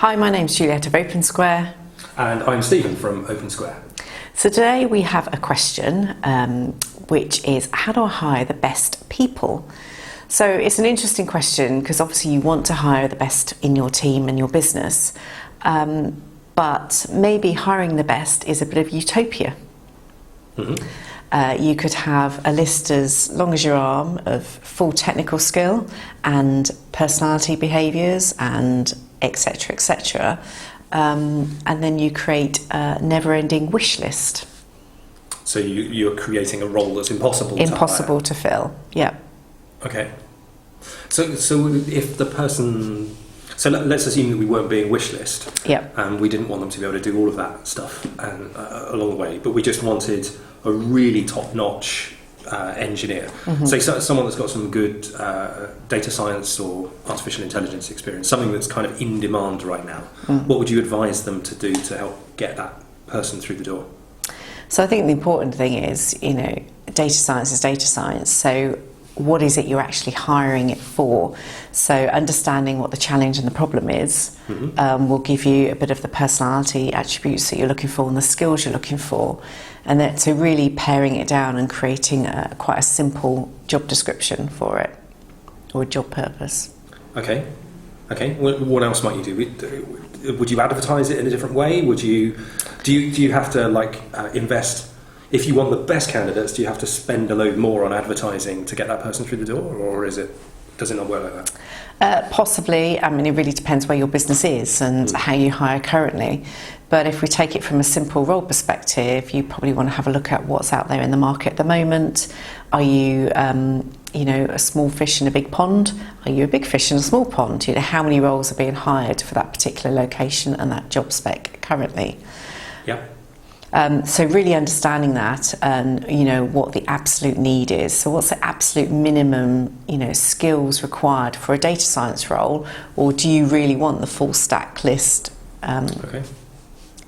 Hi, my name's Juliet of 𝐸𝐴𝐻. And I'm Stephen from 𝐸𝐴𝐻. So today we have a question which is, how do I hire the best people? So it's an interesting question because obviously you want to hire the best in your team and your business, but maybe hiring the best is a bit of utopia. You could have a list as long as your arm of full technical skill and personality behaviours and etc, etc, and then you create a never-ending wish list. So you're creating a role that's impossible to fill. Yeah. Okay. So if the person, so let's assume that we weren't being wish list. Yeah. And we didn't want them to be able to do all of that stuff and along the way, but we just wanted a really top-notch engineer. So someone that's got some good data science or artificial intelligence experience, something that's kind of in demand right now. What would you advise them to do to help get that person through the door? So I think the important thing is, data science is data science. So what is it you're actually hiring it for? So understanding what the challenge and the problem is will give you a bit of the personality attributes that you're looking for and the skills you're looking for. And then so really paring it down and creating quite a simple job description for it, or a job purpose. Okay. What else might you do? Would you advertise it in a different way? Do you have to invest? If you want the best candidates, do you have to spend a load more on advertising to get that person through the door, or does it not work like that? Possibly. I mean, it really depends where your business is and how you hire currently. But if we take it from a simple role perspective, you probably want to have a look at what's out there in the market at the moment. Are you, a small fish in a big pond? Are you a big fish in a small pond? How many roles are being hired for that particular location and that job spec currently? Yeah. So really understanding that and, what the absolute need is. So what's the absolute minimum, skills required for a data science role? Or do you really want the full stack list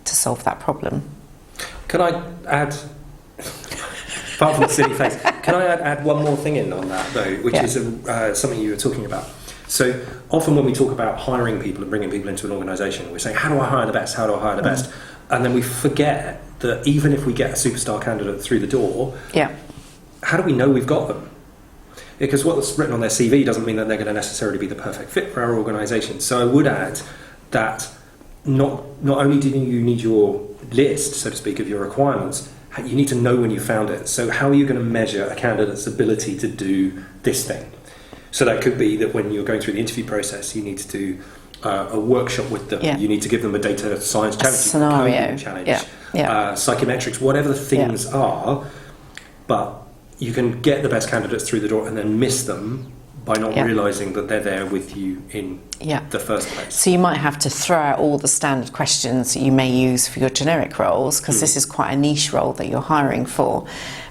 to solve that problem? Can I add, apart from the silly face, can I add one more thing in on that though, which is something you were talking about. So often when we talk about hiring people and bringing people into an organisation, we're saying, how do I hire the best? How do I hire the best? And then we forget that even if we get a superstar candidate through the door, how do we know we've got them? Because what's written on their CV doesn't mean that they're going to necessarily be the perfect fit for our organisation. So I would add that not only do you need your list, so to speak, of your requirements, you need to know when you found it. So how are you going to measure a candidate's ability to do this thing? So that could be that when you're going through the interview process, you need to do a workshop with them. You need to give them a data science challenge, scenario challenge, psychometrics, whatever the things are. But you can get the best candidates through the door and then miss them by not realising that they're there with you in the first place. So you might have to throw out all the standard questions that you may use for your generic roles, because this is quite a niche role that you're hiring for.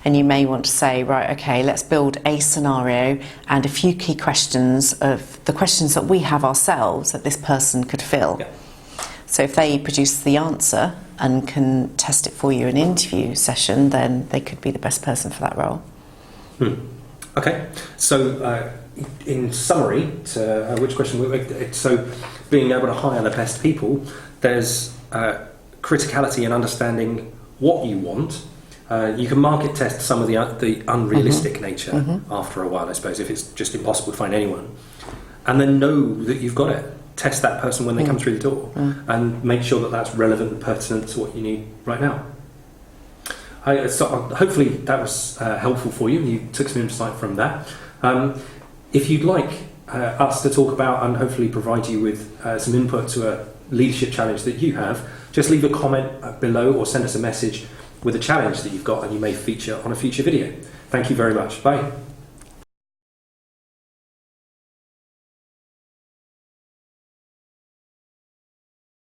And you may want to say, right, okay, let's build a scenario and a few key questions of the questions that we have ourselves that this person could fill. So if they produce the answer and can test it for you in an interview session, then they could be the best person for that role. Okay, so in summary, to which question? So being able to hire the best people, there's criticality in understanding what you want. You can market test some of the unrealistic nature after a while, I suppose, if it's just impossible to find anyone. And then know that you've got it. Test that person when they come through the door and make sure that that's relevant and pertinent to what you need right now. So hopefully that was helpful for you. You took some insight from that. If you'd like us to talk about and hopefully provide you with some input to a leadership challenge that you have, just leave a comment below or send us a message with a challenge that you've got and you may feature on a future video. Thank you very much. Bye.